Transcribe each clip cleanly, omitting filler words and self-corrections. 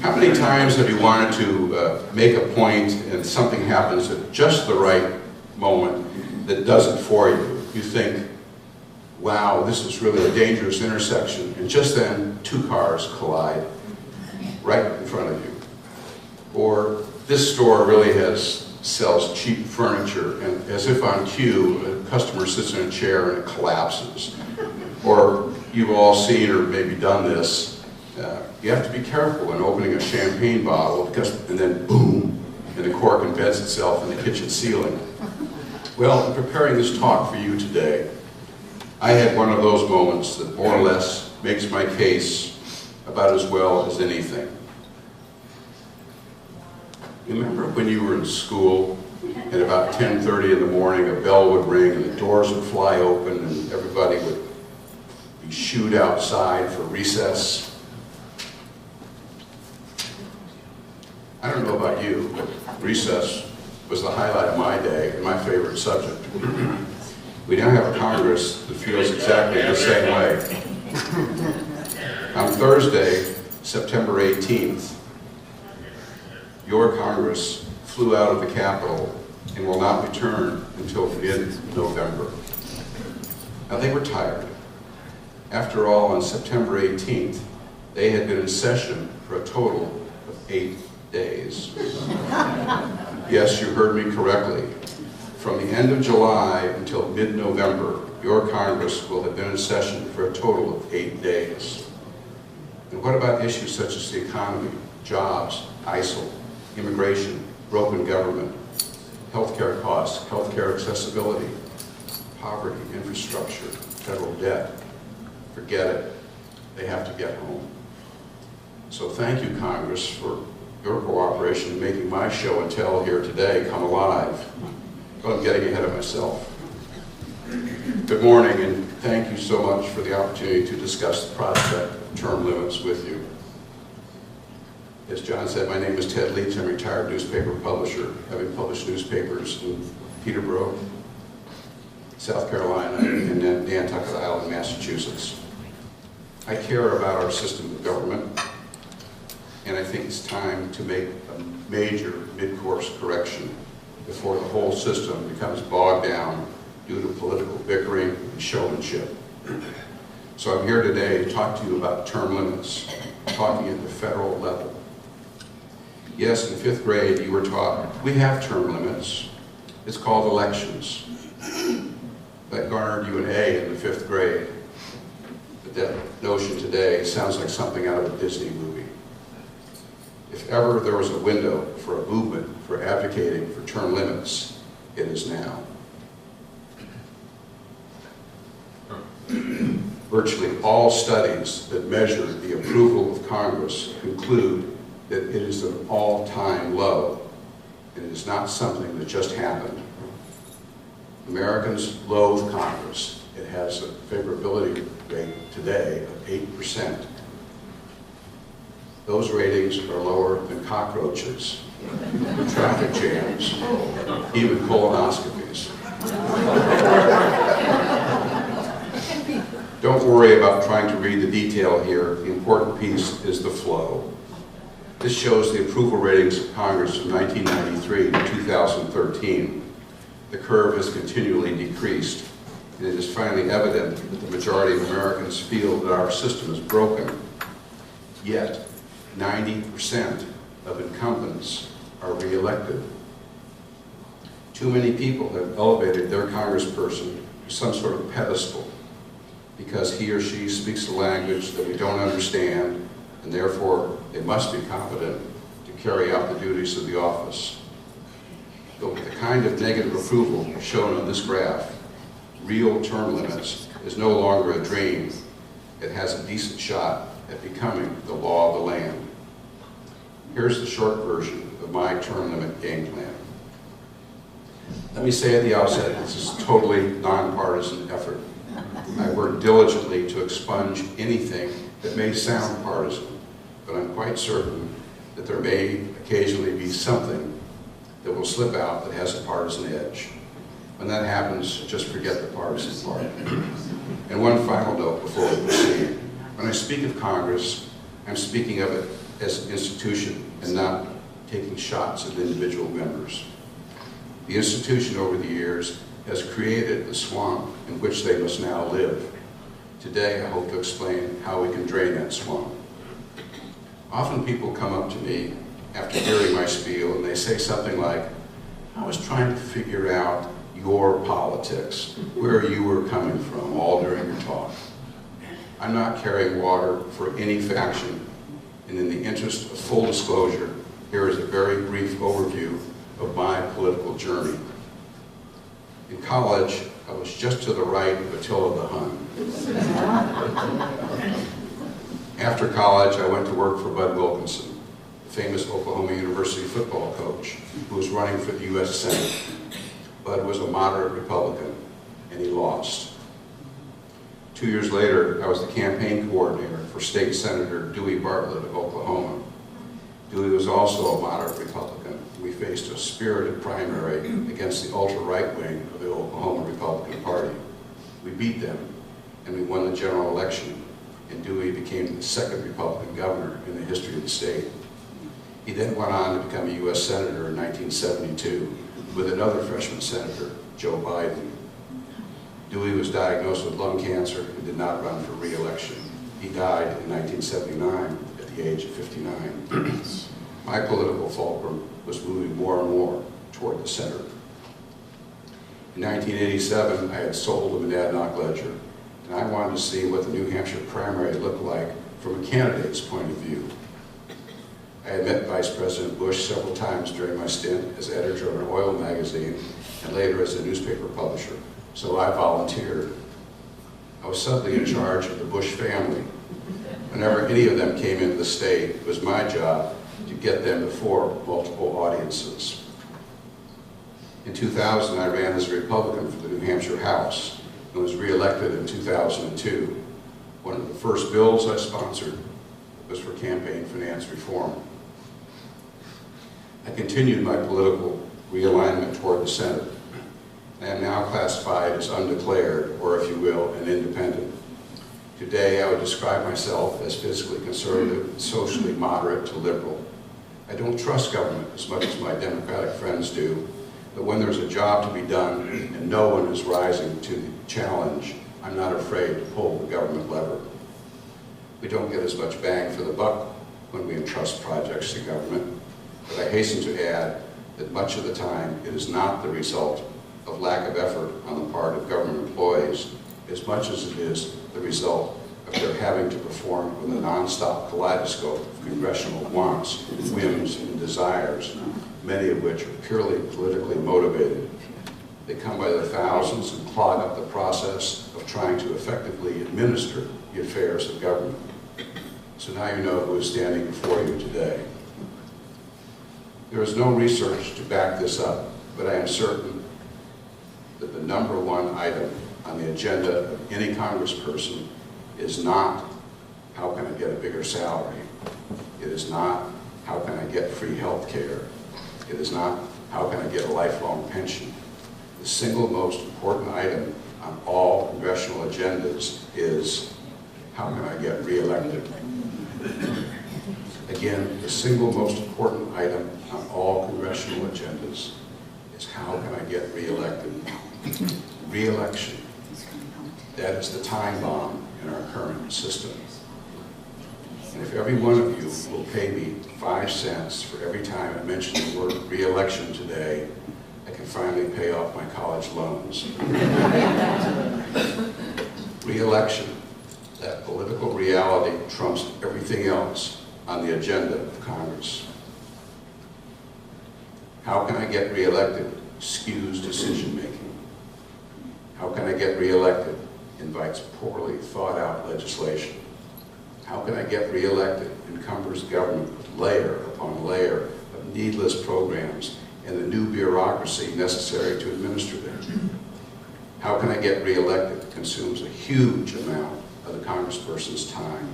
How many times have you wanted to make a point and something happens at just the right moment that does it for you? You think, wow, this is really a dangerous intersection, and just then 2 cars collide right in front of you. Or this store really sells cheap furniture, and as if on cue, a customer sits in a chair and it collapses. Or you've all seen or maybe done this. You have to be careful in opening a champagne bottle, and then boom, and the cork embeds itself in the kitchen ceiling. Well, in preparing this talk for you today, I had one of those moments that more or less makes my case about as well as anything. You remember when you were in school, at about 10:30 in the morning, a bell would ring and the doors would fly open and everybody would be shooed outside for recess? I don't know about you, but recess was the highlight of my day and my favorite subject. We now have a Congress that feels exactly the same way. On Thursday, September 18th, your Congress flew out of the Capitol and will not return until mid-November. Now, they were tired. After all, on September 18th, they had been in session for a total of 8 days. Yes, you heard me correctly. From the end of July until mid-November, your Congress will have been in session for a total of 8 days. And what about issues such as the economy, jobs, ISIL, immigration, broken government, healthcare costs, healthcare accessibility, poverty, infrastructure, federal debt? Forget it. They have to get home. So thank you, Congress, for your cooperation in making my show and tell here today come alive. But I'm getting ahead of myself. Good morning, and thank you so much for the opportunity to discuss the prospect of term limits with you. As John said, my name is Ted Leach. I'm a retired newspaper publisher, having published newspapers in Peterborough, South Carolina, and Nantucket Island, Massachusetts. I care about our system of government, and I think it's time to make a major mid-course correction before the whole system becomes bogged down due to political bickering and showmanship. So I'm here today to talk to you about term limits, talking at the federal level. Yes, in 5th grade you were taught we have term limits. It's called elections. That garnered you an A in the 5th grade. But that notion today sounds like something out of a Disney movie. If ever there was a window for a movement for advocating for term limits, it is now. Virtually all studies that measure the approval of Congress conclude that it is an all-time low. It is not something that just happened. Americans loathe Congress. It has a favorability rate today of 8%. Those ratings are lower than cockroaches, traffic jams, even colonoscopies. Don't worry about trying to read the detail here. The important piece is the flow. This shows the approval ratings of Congress from 1993 to 2013. The curve has continually decreased, and it is finally evident that the majority of Americans feel that our system is broken. Yet, 90% of incumbents are re-elected. Too many people have elevated their congressperson to some sort of pedestal because he or she speaks a language that we don't understand, and therefore they must be competent to carry out the duties of the office. But with the kind of negative approval shown on this graph, real term limits is no longer a dream. It has a decent shot at becoming the law of the land. Here's the short version of my term limit game plan. Let me say at the outset, this is a totally nonpartisan effort. I work diligently to expunge anything that may sound partisan, but I'm quite certain that there may occasionally be something that will slip out that has a partisan edge. When that happens, just forget the partisan part. And one final note before we proceed. When I speak of Congress, I'm speaking of it as an institution and not taking shots at individual members. The institution over the years has created the swamp in which they must now live. Today, I hope to explain how we can drain that swamp. Often people come up to me after hearing my spiel and they say something like, I was trying to figure out your politics, where you were coming from all during your talk. I'm not carrying water for any faction, and in the interest of full disclosure, here is a very brief overview of my political journey. In college, I was just to the right of Attila the Hun. After college, I went to work for Bud Wilkinson, the famous Oklahoma University football coach who was running for the U.S. Senate. Bud was a moderate Republican, and he lost. 2 years later, I was the campaign coordinator for State Senator Dewey Bartlett of Oklahoma. Dewey was also a moderate Republican. We faced a spirited primary against the ultra-right wing of the Oklahoma Republican Party. We beat them, and we won the general election, and Dewey became the second Republican governor in the history of the state. He then went on to become a U.S. Senator in 1972 with another freshman senator, Joe Biden. Dewey was diagnosed with lung cancer and did not run for re-election. He died in 1979 at the age of 59. My political fulcrum was moving more and more toward the center. In 1987, I had sold the Monadnock Ledger, and I wanted to see what the New Hampshire primary looked like from a candidate's point of view. I had met Vice President Bush several times during my stint as editor of an oil magazine and later as a newspaper publisher, so I volunteered. I was suddenly in charge of the Bush family. Whenever any of them came into the state, it was my job to get them before multiple audiences. In 2000, I ran as a Republican for the New Hampshire House and was re-elected in 2002. One of the first bills I sponsored was for campaign finance reform. I continued my political realignment toward the center. I am now classified as undeclared, or if you will, an independent. Today, I would describe myself as fiscally conservative, socially moderate to liberal. I don't trust government as much as my Democratic friends do, but when there's a job to be done and no one is rising to the challenge, I'm not afraid to pull the government lever. We don't get as much bang for the buck when we entrust projects to government, but I hasten to add that much of the time it is not the result of lack of effort on the part of government employees as much as it is the result of their having to perform with a nonstop kaleidoscope of congressional wants, whims, and desires, many of which are purely politically motivated. They come by the thousands and clog up the process of trying to effectively administer the affairs of government. So now you know who is standing before you today. There is no research to back this up, but I am certain that the number one item on the agenda of any congressperson is not, how can I get a bigger salary? It is not, how can I get free health care? It is not, how can I get a lifelong pension? The single most important item on all congressional agendas is, how can I get reelected? Again, the single most important item on all congressional agendas is, how can I get reelected? Re-election. That is the time bomb in our current system. And if every one of you will pay me 5 cents for every time I mention the word re-election today, I can finally pay off my college loans. Re-election. That political reality trumps everything else on the agenda of Congress. How can I get reelected? Skews decision-making. How can I get reelected? Invites poorly thought out legislation. How can I get reelected? Encumbers government with layer upon layer of needless programs and the new bureaucracy necessary to administer them. How can I get reelected? Consumes a huge amount of the congressperson's time.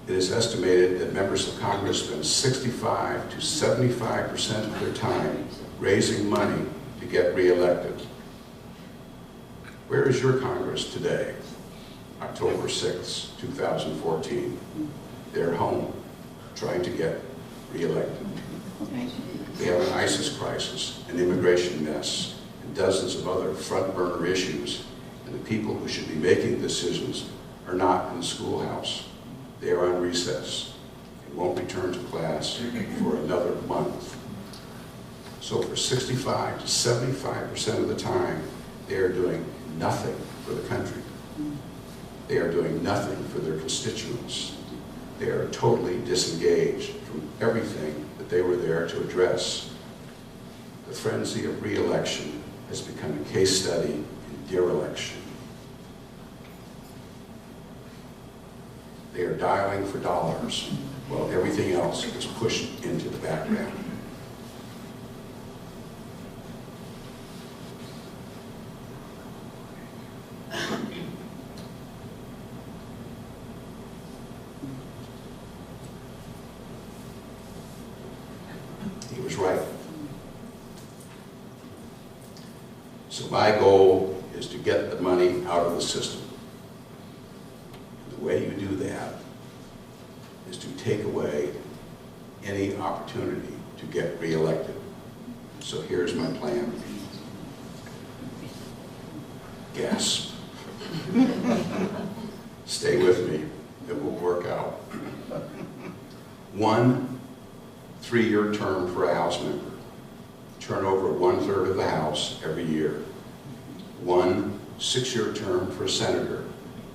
It is estimated that members of Congress spend 65 to 75% of their time raising money to get reelected. Where is your Congress today, October 6, 2014? They're home, trying to get reelected. We have an ISIS crisis, an immigration mess, and dozens of other front-burner issues, and the people who should be making decisions are not in the schoolhouse. They are on recess and won't return to class for another month. So for 65 to 75% of the time, they are doing nothing for the country. They are doing nothing for their constituents. They are totally disengaged from everything that they were there to address. The frenzy of re-election has become a case study in dereliction. They are dialing for dollars while everything else is pushed into the background. He was right. So my goal is to get the money out of the system. The way you do that is to take away any opportunity to get reelected. So here's my plan. Gasp. Stay with me, it will work out. 1 3-year term for a House member. Turn over 1/3 of the House every year. 1 6-year term for a senator.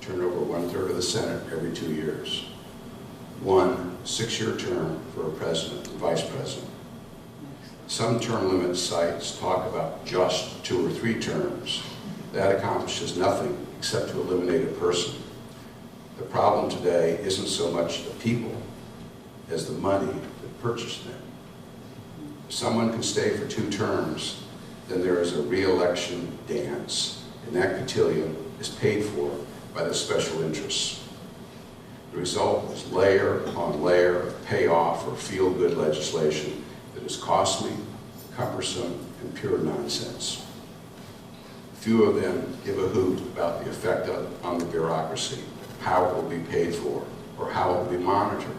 Turn over 1/3 of the Senate every 2 years. 1 6-year term for a president and vice president. Some term limit sites talk about just 2 or 3 terms. That accomplishes nothing except to eliminate a person. The problem today isn't so much the people as the money that purchased them. If someone can stay for 2 terms, then there is a re-election dance, and that cotillion is paid for by the special interests. The result is layer upon layer of payoff or feel-good legislation that is costly, cumbersome, and pure nonsense. Few of them give a hoot about the effect on the bureaucracy, how it will be paid for, or how it will be monitored.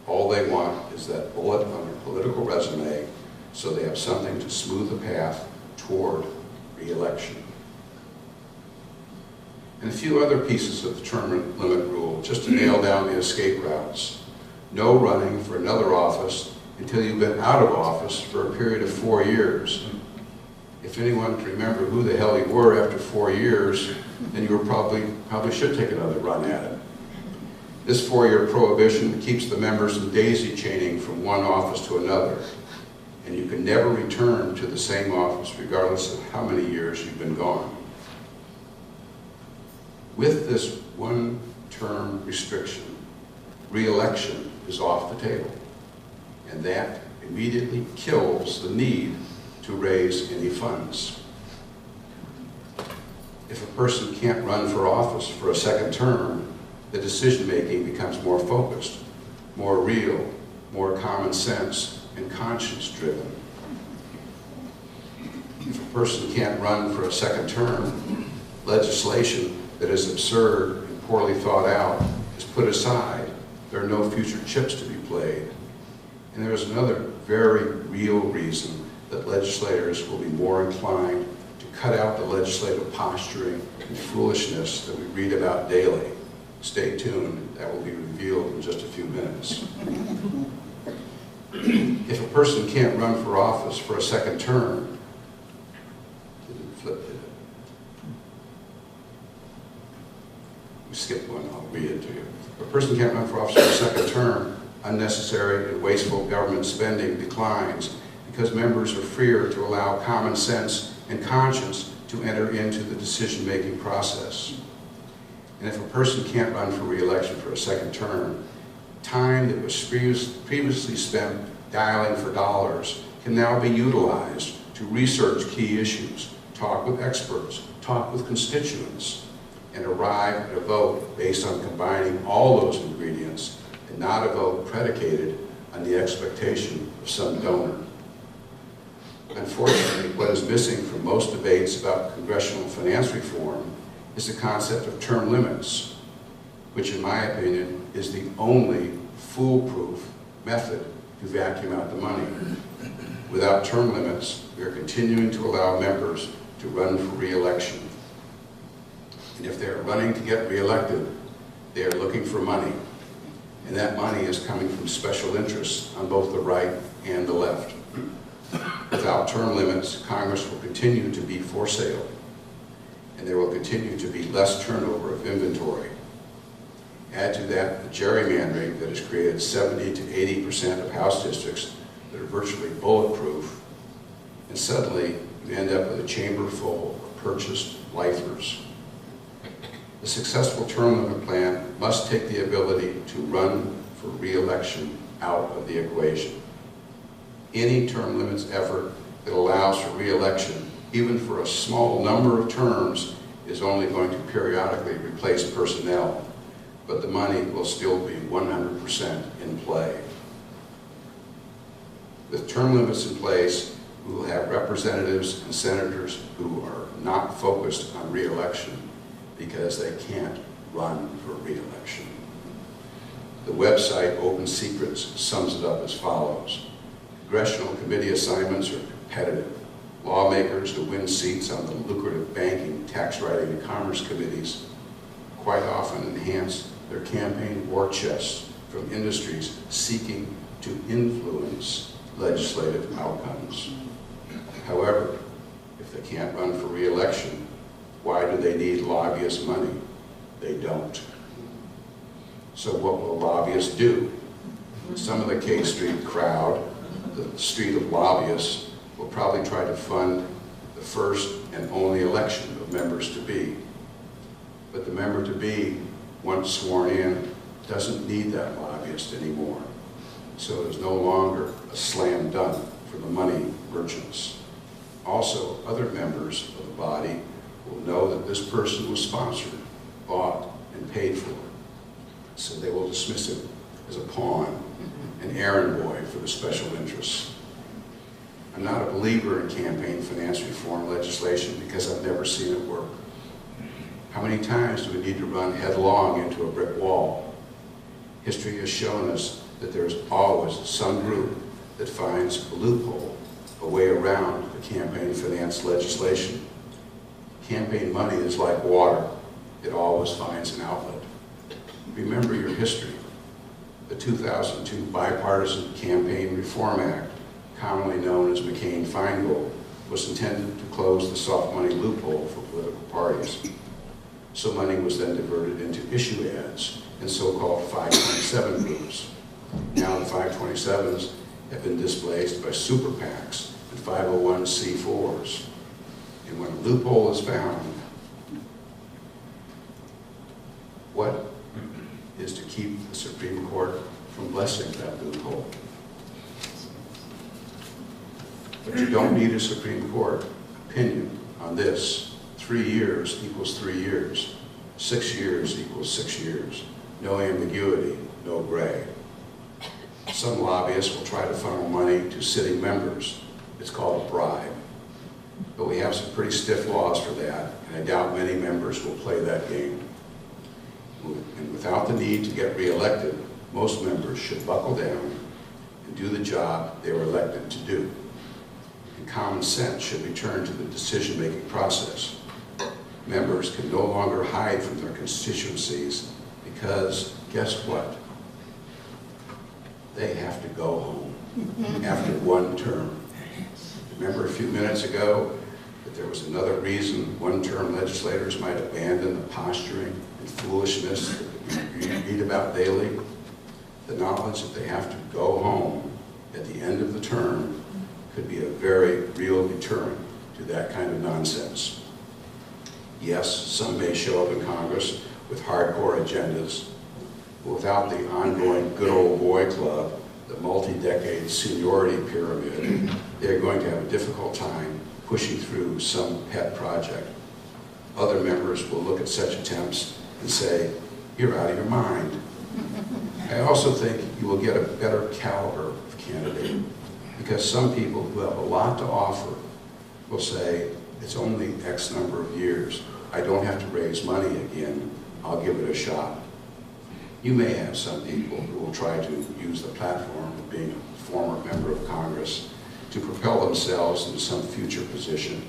All they want is that bullet on their political resume so they have something to smooth the path toward re-election. And a few other pieces of the term limit rule, just to nail down the escape routes. No running for another office until you've been out of office for a period of 4 years. If anyone can remember who the hell you were after 4 years, then you probably should take another run at it. This 4-year prohibition keeps the members in daisy chaining from one office to another, and you can never return to the same office regardless of how many years you've been gone. With this 1-term restriction, re-election is off the table, and that immediately kills the need to raise any funds. If a person can't run for office for a 2nd term, the decision-making becomes more focused, more real, more common sense, and conscience-driven. If a person can't run for a 2nd term, legislation that is absurd and poorly thought out is put aside. There are no future chips to be played. And there is another very real reason that legislators will be more inclined to cut out the legislative posturing and foolishness that we read about daily. Stay tuned, that will be revealed in just a few minutes. If a person can't run for office for a 2nd term, we skipped one, I'll read it to you. If a person can't run for office for a 2nd term, unnecessary and wasteful government spending declines because members are freer to allow common sense and conscience to enter into the decision-making process. And if a person can't run for re-election for a 2nd term, time that was previously spent dialing for dollars can now be utilized to research key issues, talk with experts, talk with constituents, and arrive at a vote based on combining all those ingredients and not a vote predicated on the expectation of some donor. Unfortunately, what is missing from most debates about congressional finance reform is the concept of term limits, which in my opinion is the only foolproof method to vacuum out the money. Without term limits, we are continuing to allow members to run for re-election. And if they're running to get re-elected, they are looking for money. And that money is coming from special interests on both the right and the left. Without term limits, Congress will continue to be for sale, and there will continue to be less turnover of inventory. Add to that the gerrymandering that has created 70 to 80% of House districts that are virtually bulletproof, and suddenly you end up with a chamber full of purchased lifers. The successful term limit plan must take the ability to run for re-election out of the equation. Any term limits effort that allows for re-election, even for a small number of terms, is only going to periodically replace personnel, but the money will still be 100% in play. With term limits in place, we will have representatives and senators who are not focused on re-election because they can't run for re-election. The website Open Secrets sums it up as follows. Congressional committee assignments are competitive. Lawmakers who win seats on the lucrative banking, tax writing, and commerce committees quite often enhance their campaign war chests from industries seeking to influence legislative outcomes. However, if they can't run for re-election, why do they need lobbyist money? They don't. So what will lobbyists do? Some of the K Street crowd, the street of lobbyists, will probably try to fund the first and only election of members to be. But the member to be, once sworn in, doesn't need that lobbyist anymore. So it is no longer a slam dunk for the money merchants. Also, other members of the body will know that this person was sponsored, bought, and paid for. So they will dismiss him as a pawn, an errand boy for the special interests. I'm not a believer in campaign finance reform legislation because I've never seen it work. How many times do we need to run headlong into a brick wall? History has shown us that there's always some group that finds a loophole, a way around the campaign finance legislation. Campaign money is like water. It always finds an outlet. Remember your history. The 2002 Bipartisan Campaign Reform Act, commonly known as McCain-Feingold, was intended to close the soft money loophole for political parties. So money was then diverted into issue ads and so-called 527 groups. Now the 527s have been displaced by super PACs and 501c4s. And when a loophole is found, what is to keep the Supreme Court from blessing that loophole? But you don't need a Supreme Court opinion on this. 3 years equals 3 years. 6 years equals 6 years. No ambiguity, no gray. Some lobbyists will try to funnel money to sitting members. It's called a bribe. But we have some pretty stiff laws for that, and I doubt many members will play that game. And without the need to get re-elected, most members should buckle down and do the job they were elected to do. And common sense should return to the decision-making process. Members can no longer hide from their constituencies because, guess what? They have to go home after one term. Remember a few minutes ago that there was another reason one-term legislators might abandon the posturing and foolishness that we read about daily? The knowledge that they have to go home at the end of the term could be a very real deterrent to that kind of nonsense. Yes, some may show up in Congress with hardcore agendas, but without the ongoing good old boy club, the multi-decade seniority pyramid, they're going to have a difficult time pushing through some pet project. Other members will look at such attempts and say, "You're out of your mind." I also think you will get a better caliber of candidate. Because some people who have a lot to offer will say, it's only X number of years. I don't have to raise money again. I'll give it a shot. You may have some people who will try to use the platform of being a former member of Congress to propel themselves into some future position,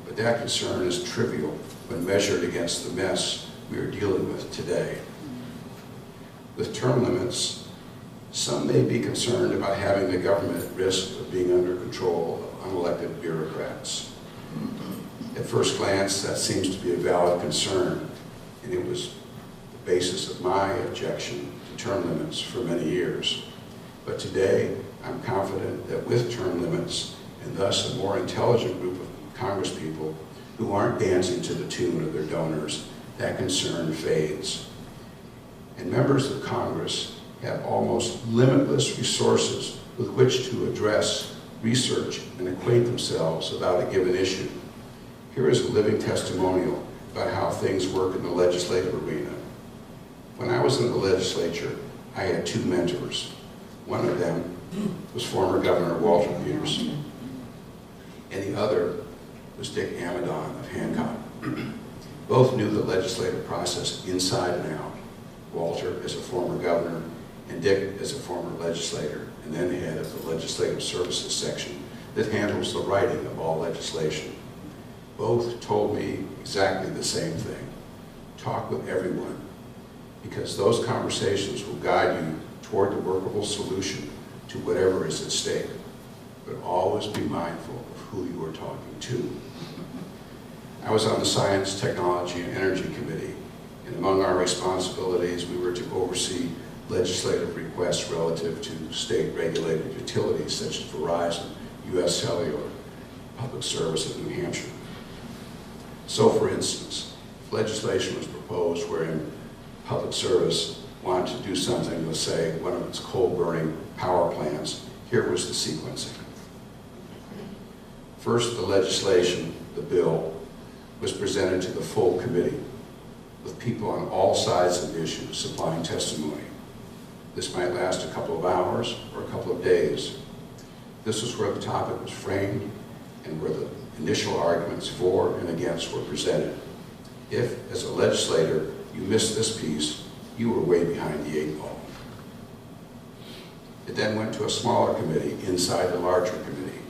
but that concern is trivial when measured against the mess we are dealing with today. With term limits, some may be concerned about having the government at risk of being under control of unelected bureaucrats. At first glance, that seems to be a valid concern, and it was the basis of my objection to term limits for many years. But today, I'm confident that with term limits, and thus a more intelligent group of congresspeople who aren't dancing to the tune of their donors, that concern fades. And members of Congress have almost limitless resources with which to address, research, and acquaint themselves about a given issue. Here is a living testimonial about how things work in the legislative arena. When I was in the legislature, I had two mentors. One of them was former Governor Walter Peterson, and the other was Dick Amidon of Hancock. Both knew the legislative process inside and out. Walter as a former governor, and Dick as a former legislator, and then head of the Legislative Services section that handles the writing of all legislation. Both told me exactly the same thing. Talk with everyone, because those conversations will guide you toward the workable solution to whatever is at stake. But always be mindful of who you are talking to. I was on the Science, Technology, and Energy Committee, and among our responsibilities, we were to oversee legislative requests relative to state-regulated utilities such as Verizon, U.S. Cellular, Public Service of New Hampshire. So, for instance, if legislation was proposed wherein Public Service wanted to do something with, say, one of its coal-burning power plants, here was the sequencing. First, the legislation, the bill, was presented to the full committee, with people on all sides of the issue supplying testimony. This might last a couple of hours or a couple of days. This was where the topic was framed and where the initial arguments for and against were presented. If, as a legislator, you missed this piece, you were way behind the eight ball. It then went to a smaller committee inside the larger committee.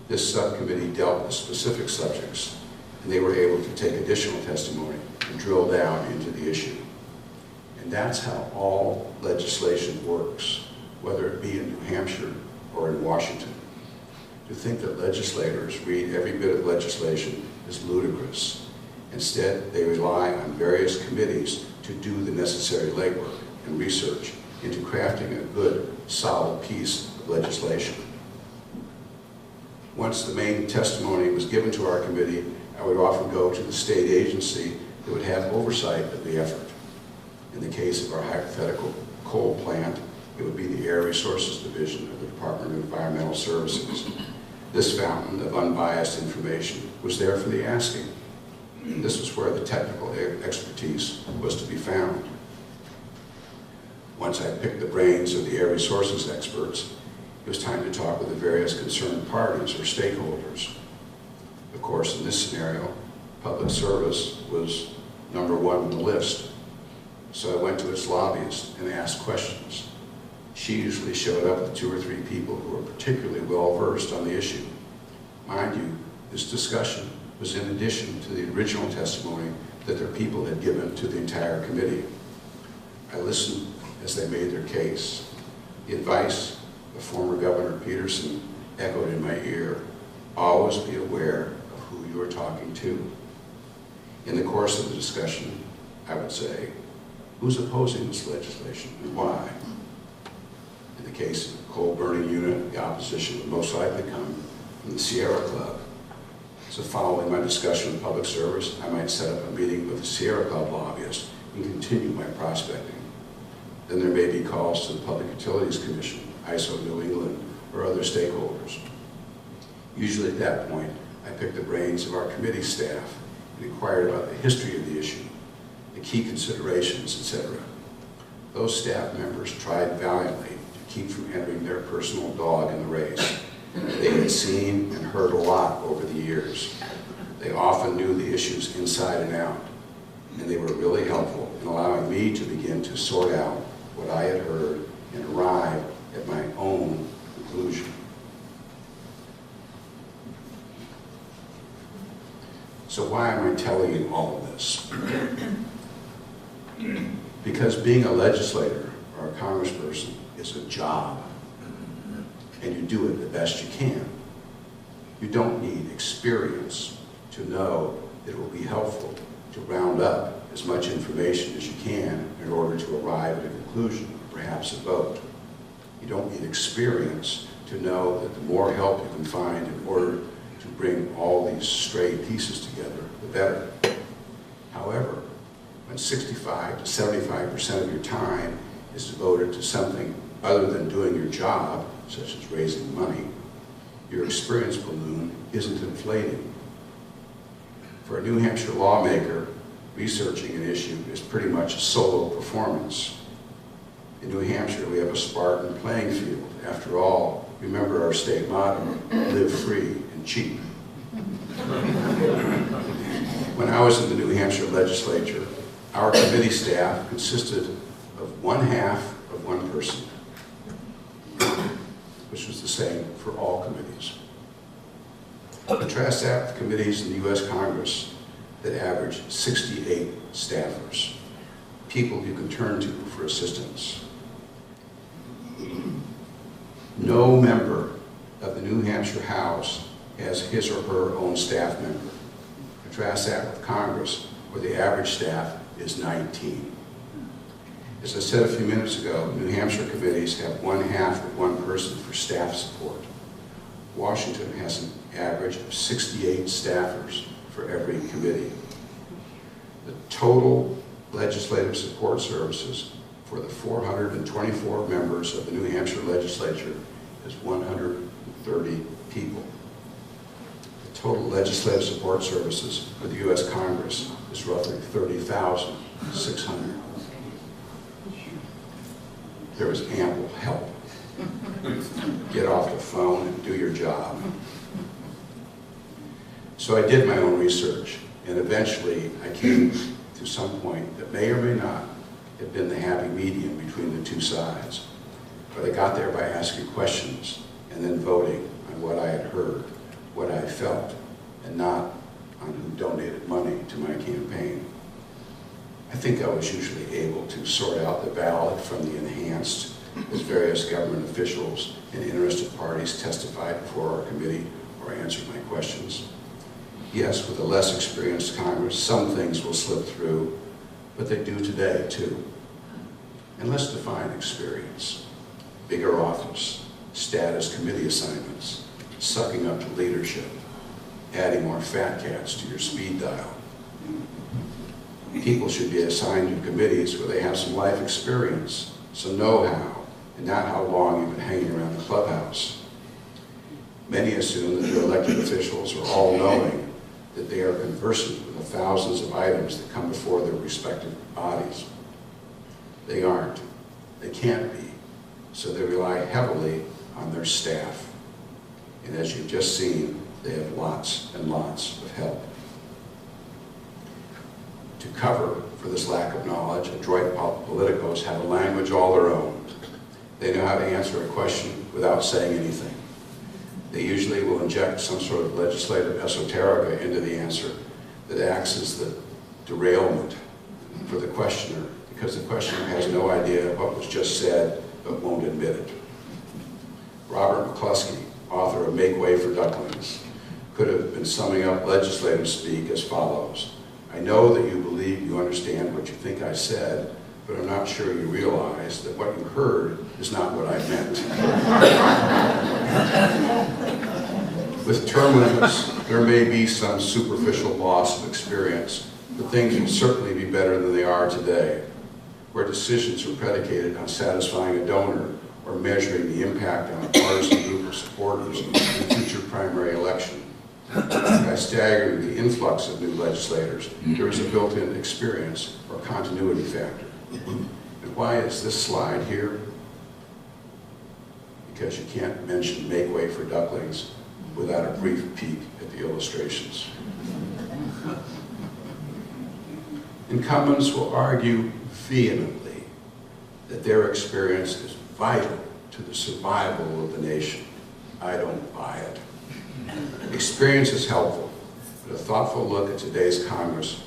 This subcommittee dealt with specific subjects, and they were able to take additional testimony and drill down into the issue. And that's how all legislation works, whether it be in New Hampshire or in Washington. To think that legislators read every bit of legislation is ludicrous. Instead, they rely on various committees to do the necessary legwork and research into crafting a good, solid piece of legislation. Once the main testimony was given to our committee, I would often go to the state agency that would have oversight of the effort. In the case of our hypothetical coal plant, it would be the Air Resources Division of the Department of Environmental Services. This fountain of unbiased information was there for the asking. This was where the technical expertise was to be found. Once I picked the brains of the air resources experts, it was time to talk with the various concerned parties or stakeholders. Of course, in this scenario, Public Service was number one on the list. So I went to its lobbyist and asked questions. She usually showed up with 2 or 3 people who were particularly well-versed on the issue. Mind you, this discussion was in addition to the original testimony that their people had given to the entire committee. I listened as they made their case. The advice of former Governor Peterson echoed in my ear. Always be aware of who you are talking to. In the course of the discussion, I would say, who's opposing this legislation and why? In the case of the coal burning unit, the opposition would most likely come from the Sierra Club. So following my discussion with Public Service, I might set up a meeting with the Sierra Club lobbyist and continue my prospecting. Then there may be calls to the Public Utilities Commission, ISO New England, or other stakeholders. Usually at that point, I picked the brains of our committee staff and inquired about the history of the issue, the key considerations, etc. Those staff members tried valiantly to keep from entering their personal dog in the race, They had seen and heard a lot over the years. They often knew the issues inside and out, and they were really helpful in allowing me to begin to sort out what I had heard and arrive at my own conclusion. So why am I telling you all of this? Because being a legislator or a congressperson is a job, and you do it the best you can. You don't need experience to know that it will be helpful to round up as much information as you can in order to arrive at a conclusion, perhaps a vote. You don't need experience to know that the more help you can find in order to bring all these stray pieces together, the better. However, when 65 to 75% of your time is devoted to something other than doing your job, such as raising money, your experience balloon isn't inflating. For a New Hampshire lawmaker, researching an issue is pretty much a solo performance. In New Hampshire, we have a Spartan playing field. After all, remember our state motto, live free and cheap. When I was in the New Hampshire legislature, our committee staff consisted of one half of one person, which was the same for all committees. Contrast that with committees in the U.S. Congress that average 68 staffers, people you can turn to for assistance. No member of the New Hampshire House has his or her own staff member. Contrast that with Congress, where the average staff is 19. As I said a few minutes ago, New Hampshire committees have one half of one person for staff support. Washington has an average of 68 staffers for every committee. The total legislative support services for the 424 members of the New Hampshire legislature is 130 people. The total legislative support services for the U.S. Congress is roughly 30,600. There is ample help. Get off the phone and do your job. So I did my own research, and eventually I came to some point that may or may not have been the happy medium between the two sides. But I got there by asking questions and then voting on what I had heard, what I felt, and not on who donated money to my campaign. I think I was usually able to sort out the ballot from the enhanced as various government officials and interested parties testified before our committee or answered my questions. Yes, with a less experienced Congress, some things will slip through, but they do today too. And let's define experience. Bigger office, status committee assignments, sucking up to leadership, adding more fat cats to your speed dial. People should be assigned to committees where they have some life experience, some know-how, and not how long you've been hanging around the clubhouse. Many assume that their elected officials are all-knowing, that they are conversant with the thousands of items that come before their respective bodies. They aren't. They can't be. So they rely heavily on their staff. And as you've just seen, they have lots and lots of help. To cover for this lack of knowledge, adroit politicos have a language all their own. They know how to answer a question without saying anything. They usually will inject some sort of legislative esoterica into the answer that acts as the derailment for the questioner, because the questioner has no idea what was just said but won't admit it. Robert McCluskey, author of Make Way for Ducklings, could have been summing up legislative speak as follows. I know that you believe you understand what you think I said, but I'm not sure you realize that what you heard is not what I meant. With term limits, there may be some superficial loss of experience, but things will certainly be better than they are today, where decisions are predicated on satisfying a donor or measuring the impact on a partisan group of supporters in a future primary election. By staggering the influx of new legislators, there is a built-in experience or continuity factor. And why is this slide here? because you can't mention make way for ducklings without a brief peek at the illustrations. Incumbents will argue vehemently that their experience is vital to the survival of the nation. I don't buy it. Experience is helpful, but a thoughtful look at today's Congress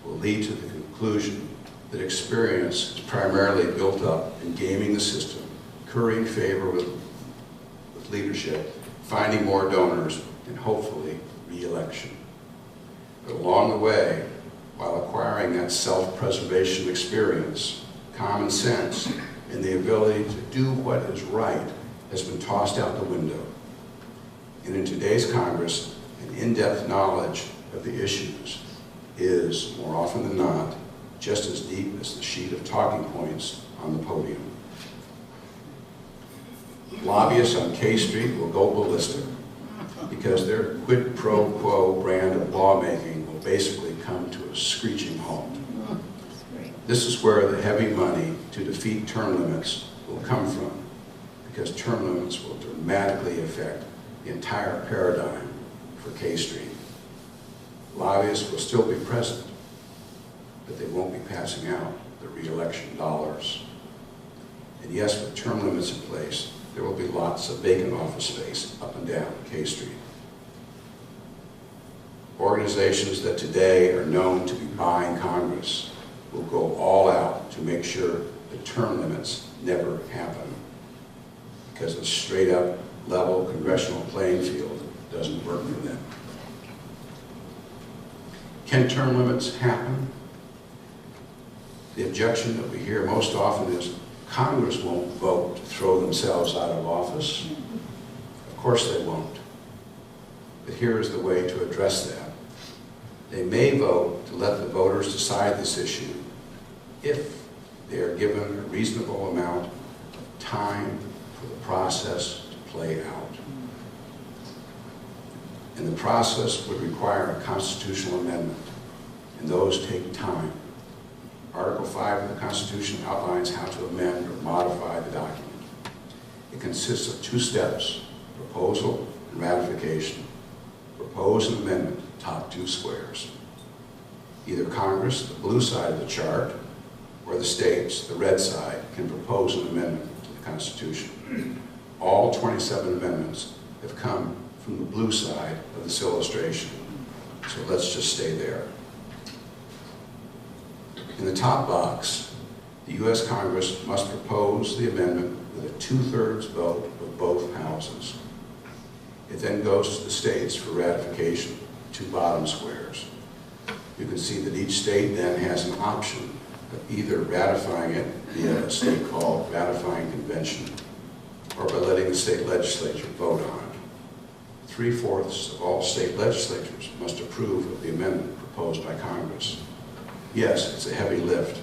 will lead to the conclusion that experience is primarily built up in gaming the system, currying favor with leadership, finding more donors, and hopefully re-election. But along the way, while acquiring that self-preservation experience, common sense, and the ability to do what is right has been tossed out the window. And in today's Congress, an in-depth knowledge of the issues is, more often than not, just as deep as the sheet of talking points on the podium. Lobbyists on K Street will go ballistic because their quid pro quo brand of lawmaking will basically come to a screeching halt. This is where the heavy money to defeat term limits will come from, because term limits will dramatically affect the entire paradigm for K Street. Lobbyists will still be present, but they won't be passing out the re-election dollars. And yes, with term limits in place, there will be lots of vacant office space up and down K Street. Organizations that today are known to be buying Congress will go all out to make sure the term limits never happen, because a straight up level congressional playing field doesn't work for them. Can term limits happen? The objection that we hear most often is Congress won't vote to throw themselves out of office. Of course they won't. But here is the way to address that. They may vote to let the voters decide this issue if they are given a reasonable amount of time for the process to play out. And the process would require a constitutional amendment, and those take time. Article 5 of the Constitution outlines how to amend or modify the document. It consists of 2 steps, proposal and ratification. Propose an amendment, top 2 squares. Either Congress, the blue side of the chart, or the states, the red side, can propose an amendment to the Constitution. All 27 amendments have come from the blue side of this illustration, so let's just stay there. In the top box, the U.S. Congress must propose the amendment with a 2/3 vote of both houses. It then goes to the states for ratification, 2 bottom squares. You can see that each state then has an option of either ratifying it via a state called ratifying convention, or by letting the state legislature vote on it. 3/4 of all state legislatures must approve of the amendment proposed by Congress. Yes, it's a heavy lift.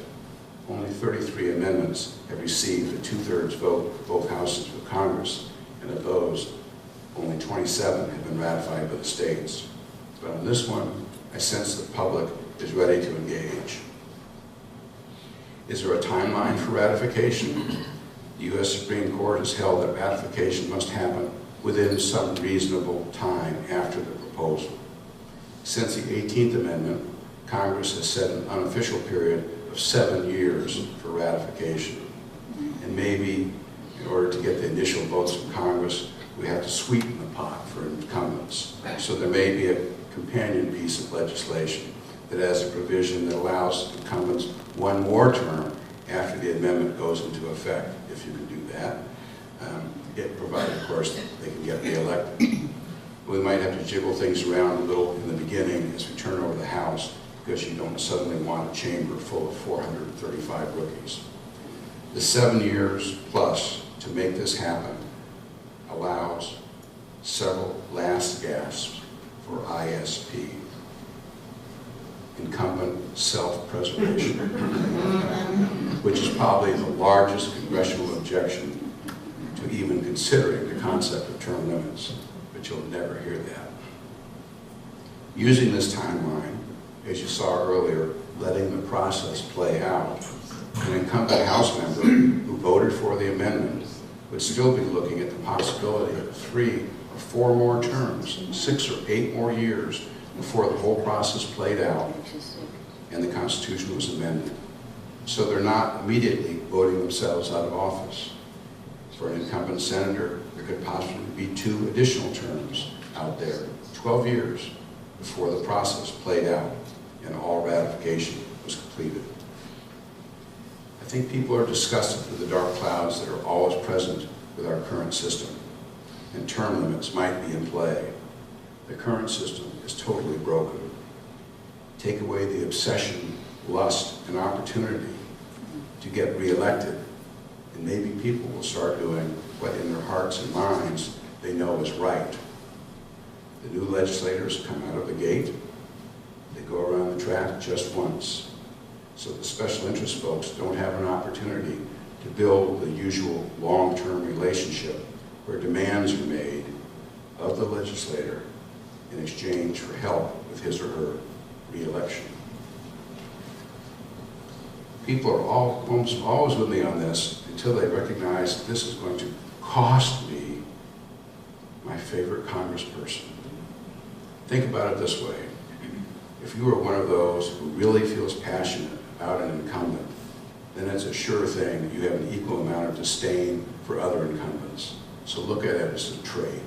Only 33 amendments have received a 2/3 vote of both houses of Congress, and of those, only 27 have been ratified by the states. But on this one, I sense the public is ready to engage. Is there a timeline for ratification? The U.S. Supreme Court has held that ratification must happen within some reasonable time after the proposal. Since the 18th Amendment, Congress has set an unofficial period of 7 years for ratification. And maybe, in order to get the initial votes from Congress, we have to sweeten the pot for incumbents. So there may be a companion piece of legislation that has a provision that allows incumbents 1 more term after the amendment goes into effect, if you can do that. Provided, of course, they can get re-elected. We might have to jiggle things around a little in the beginning as we turn over the House, because you don't suddenly want a chamber full of 435 rookies. The 7 years plus to make this happen allows several last gasps for ISP, incumbent self-preservation, which is probably the largest congressional objection to even considering the concept of term limits, but you'll never hear that. Using this timeline, as you saw earlier, letting the process play out, an incumbent House member who voted for the amendment would still be looking at the possibility of 3 or 4 more terms, 6 or 8 more years before the whole process played out and the Constitution was amended. So they're not immediately voting themselves out of office. For an incumbent senator, there could possibly be 2 additional terms out there, 12 years before the process played out and all ratification was completed. I think people are disgusted with the dark clouds that are always present with our current system, and term limits might be in play. The current system is totally broken. Take away the obsession, lust, and opportunity to get reelected, and maybe people will start doing what in their hearts and minds they know is right. The new legislators come out of the gate, they go around the track just once. So the special interest folks don't have an opportunity to build the usual long-term relationship where demands are made of the legislator in exchange for help with his or her re-election. People are almost always with me on this until they recognize that this is going to cost me my favorite congressperson. Think about it this way. If you are one of those who really feels passionate about an incumbent, then it's a sure thing that you have an equal amount of disdain for other incumbents. So look at it as a trade.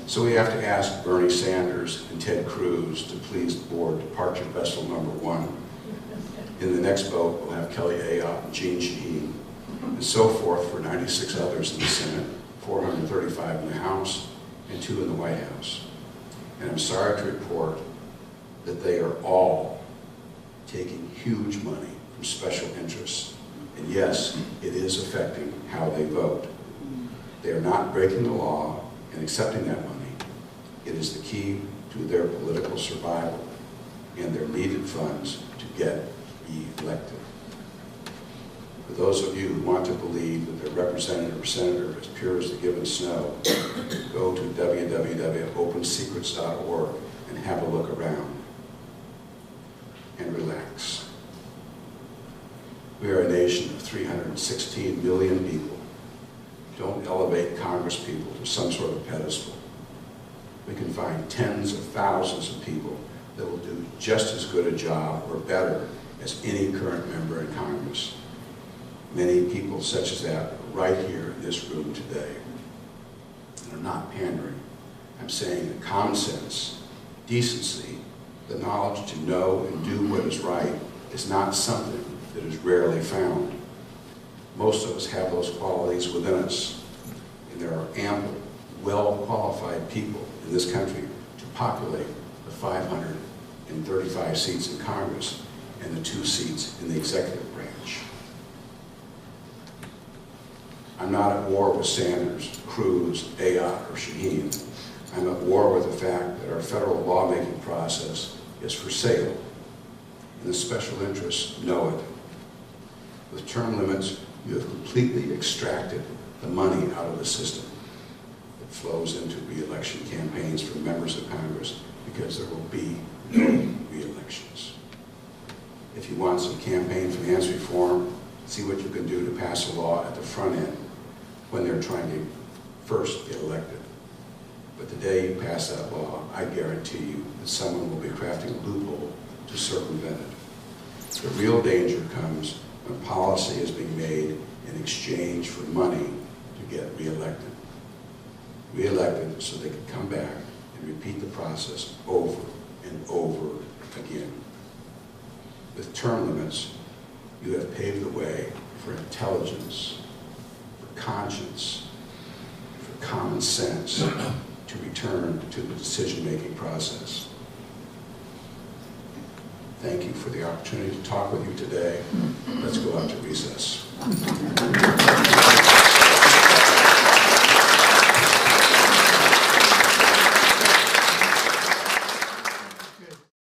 So we have to ask Bernie Sanders and Ted Cruz to please the board departure vessel number 1. In the next boat, we'll have Kelly Ayotte and Jeanne Shaheen, and so forth for 96 others in the Senate, 435 in the House, and 2 in the White House. And I'm sorry to report that they are all taking huge money from special interests. And yes, it is affecting how they vote. They are not breaking the law and accepting that money. It is the key to their political survival and their needed funds to get re-elected. For those of you who want to believe that their representative or senator is pure as the given snow, go to www.opensecrets.org and have a look around and relax. We are a nation of 316 million people. Don't elevate Congress people to some sort of pedestal. We can find tens of thousands of people that will do just as good a job or better as any current member in Congress. Many people such as that are right here in this room today. And I'm not pandering. I'm saying that common sense, decency, the knowledge to know and do what is right is not something that is rarely found. Most of us have those qualities within us, and there are ample, well-qualified people in this country to populate the 535 seats in Congress and the 2 seats in the executive branch. I'm not at war with Sanders, Cruz, Ayotte, or Shaheen. I'm at war with the fact that our federal lawmaking process is for sale, and the special interests know it. With term limits, you have completely extracted the money out of the system that flows into re-election campaigns for members of Congress, because there will be no re-elections. If you want some campaign finance reform, see what you can do to pass a law at the front end when they're trying to first get elected. But the day you pass that law, I guarantee you that someone will be crafting a loophole to circumvent it. The real danger comes when policy is being made in exchange for money to get reelected. Reelected so they can come back and repeat the process over and over again. With term limits, you have paved the way for intelligence, for conscience, for common sense to return to the decision-making process. Thank you for the opportunity to talk with you today. Let's go out to recess.